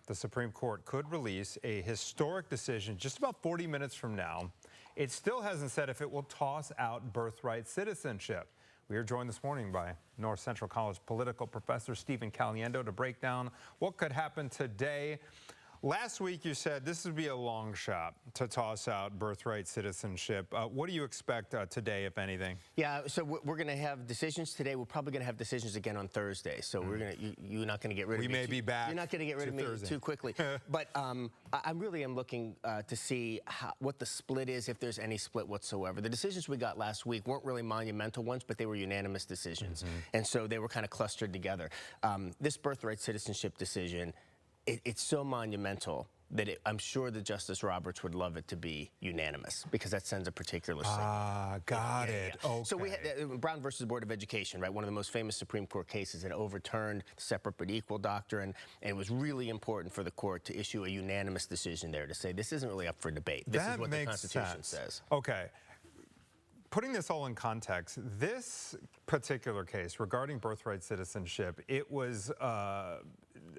the Supreme Court could release a historic decision just about 40 minutes from now. It still hasn't said if it will toss out birthright citizenship. We are joined this morning by North Central College political professor Stephen Caliendo to break down what could happen today. Last week you said this would be a long shot to toss out birthright citizenship. What do you expect today, if anything? Yeah, so we're going to have decisions today. We're probably going to have decisions again on Thursday. So we're going to, you're not going to get rid of me. We may be back. You're not going to get rid of me too quickly. But I really am looking to see what the split is, if there's any split whatsoever. The decisions we got last week weren't really monumental ones, but they were unanimous decisions. And so they were kind of clustered together. This birthright citizenship decision, it's so monumental that I'm sure that Justice Roberts would love it to be unanimous, because that sends a particular signal. Got it. Okay. So we had Brown versus Board of Education, right? One of the most famous Supreme Court cases that overturned the separate but equal doctrine, and it was really important for the court to issue a unanimous decision there to say this isn't really up for debate. This is what the Constitution says. Okay. Putting this all in context, this particular case regarding birthright citizenship, it was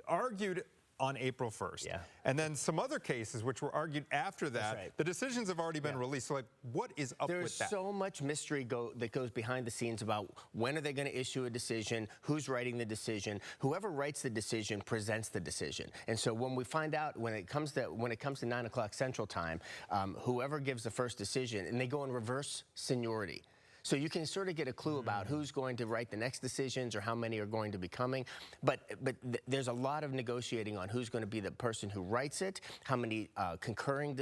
argued on April 1st. Yeah. And then some other cases which were argued after that. That's right. The decisions have already been released. So, like, what is up with that? There's so much mystery that goes behind the scenes about when are they going to issue a decision, who's writing the decision. Whoever writes the decision presents the decision. And so when we find out, when it comes to 9 o'clock Central Time, whoever gives the first decision, and they go in reverse seniority. So you can sort of get a clue about who's going to write the next decisions or how many are going to be coming. But there's a lot of negotiating on who's going to be the person who writes it, how many concurring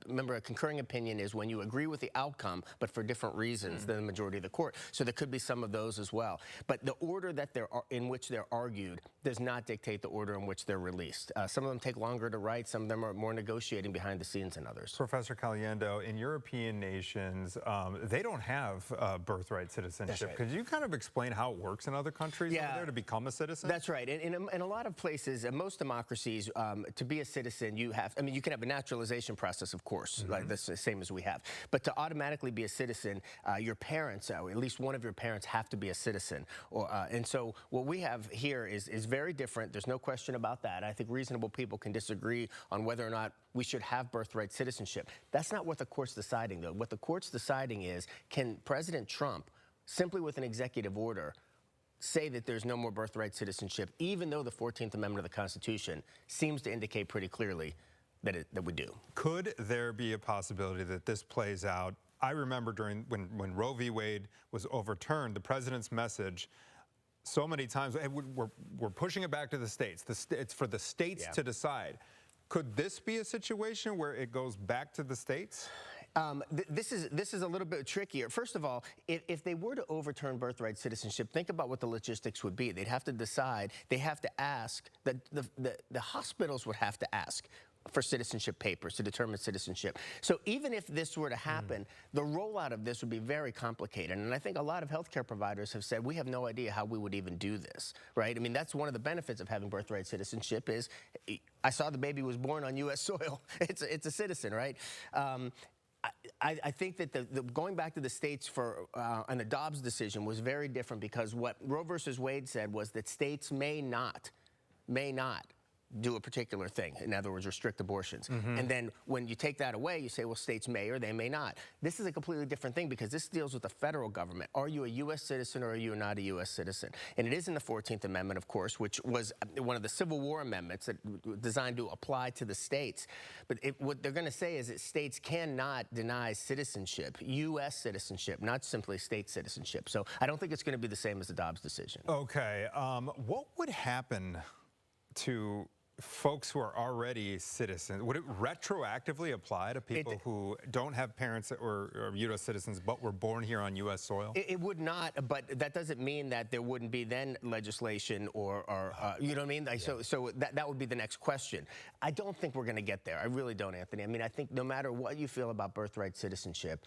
remember, a concurring opinion is when you agree with the outcome, but for different reasons than the majority of the court. So there could be some of those as well. But the order that in which they're argued does not dictate the order in which they're released. Some of them take longer to write. Some of them are more negotiating behind the scenes than others. Professor Caliendo, in European nations, they don't have birthright citizenship. Right. Could you kind of explain how it works in other countries over there to become a citizen? That's right. In a lot of places, in most democracies, to be a citizen, you have, you can have a naturalization process, of course, like that's the same as we have. But to automatically be a citizen, your parents, or at least one of your parents, have to be a citizen. And so what we have here is very different. There's no question about that. I think reasonable people can disagree on whether or not we should have birthright citizenship. That's not what the court's deciding, though. What the court's deciding is, can President Trump, simply with an executive order, say that there's no more birthright citizenship, even though the 14th Amendment of the Constitution seems to indicate pretty clearly that we do? Could there be a possibility that this plays out? I remember when Roe v. Wade was overturned, the president's message so many times, hey, we're pushing it back to the states. It's for the states to decide. Could this be a situation where it goes back to the states? This is a little bit trickier. First of all, if they were to overturn birthright citizenship, think about what the logistics would be. They'd have to decide. They have to ask. The hospitals would have to ask for citizenship papers to determine citizenship. So even if this were to happen, the rollout of this would be very complicated. And I think a lot of healthcare providers have said, we have no idea how we would even do this, right? I mean, that's one of the benefits of having birthright citizenship is, I saw the baby was born on U.S. soil. It's a citizen, right? I think that going back to the states on the Dobbs decision was very different, because what Roe versus Wade said was that states may not do a particular thing. In other words, restrict abortions. And then when you take that away, you say, well, states may or they may not. This is a completely different thing, because this deals with the federal government. Are you a U.S. citizen or are you not a U.S. citizen? And it is in the 14th Amendment, of course, which was one of the Civil War amendments that were designed to apply to the states. But what they're going to say is that states cannot deny citizenship, U.S. citizenship, not simply state citizenship. So I don't think it's going to be the same as the Dobbs decision. Okay. What would happen to folks who are already citizens? Would it retroactively apply to people who don't have parents that were U.S. citizens but were born here on U.S. soil? It would not, but that doesn't mean that there wouldn't be then legislation or you know what I mean? So that would be the next question. I don't think we're going to get there. I really don't, Anthony. I mean, I think no matter what you feel about birthright citizenship,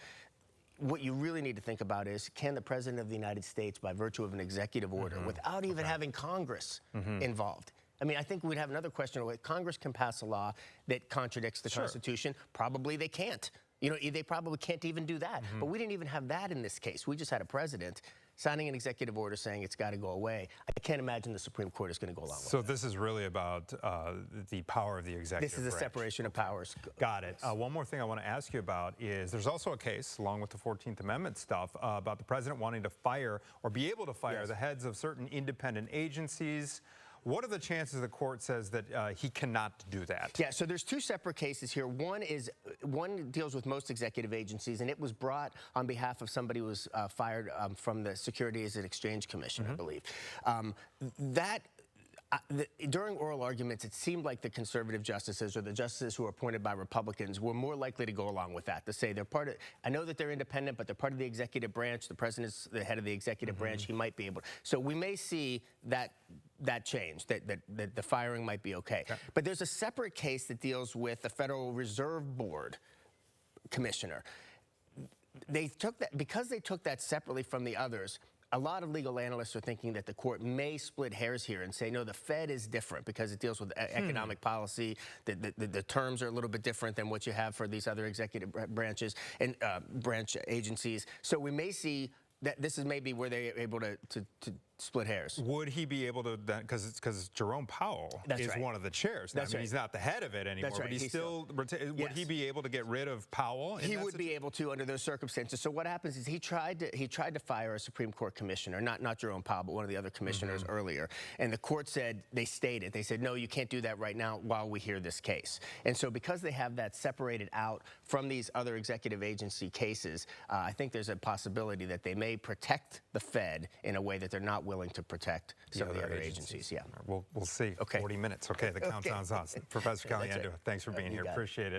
what you really need to think about is, can the President of the United States, by virtue of an executive order, without even having Congress involved, I mean, I think we'd have another question. Congress can pass a law that contradicts the Constitution. Probably they can't. You know, they probably can't even do that. But we didn't even have that in this case. We just had a president signing an executive order saying it's got to go away, I can't imagine the Supreme Court is going to go along with it. So this is really about the power of the executive This is a branch. separation of powers. Got it. One more thing I want to ask you about is there's also a case, along with the 14th Amendment stuff, about the president wanting to fire or be able to fire the heads of certain independent agencies. What are the chances the court says that he cannot do that? Yeah, so there's two separate cases here. One deals with most executive agencies, and it was brought on behalf of somebody who was fired from the Securities and Exchange Commission, I believe. During oral arguments, it seemed like the conservative justices or the justices who were appointed by Republicans were more likely to go along with that, to say they're part of, I know that they're independent, but they're part of the executive branch. The president's the head of the executive branch. He might be able to. So we may see that change, that the firing might be okay. But there's a separate case that deals with the Federal Reserve Board commissioner. They took that, because they took that separately from the others, a lot of legal analysts are thinking that the court may split hairs here and say, no, the Fed is different because it deals with economic policy. The terms are a little bit different than what you have for these other executive branches and branch agencies. So we may see that this is maybe where they're able to split hairs. Would he be able to then, because Jerome Powell is one of the chairs. Now, I mean, he's not the head of it anymore, but he's still, would he be able to get rid of Powell? He would be able to under those circumstances. So what happens is he tried to fire a Supreme Court commissioner, not Jerome Powell, but one of the other commissioners earlier. And the court said, they said, no, you can't do that right now while we hear this case. And so because they have that separated out from these other executive agency cases, I think there's a possibility that they may protect the Fed in a way that they're not willing to protect some of the other agencies. Yeah. We'll see. Okay. 40 minutes. Okay, the countdown's on. Professor Caliendo, thanks for being here. Appreciate it.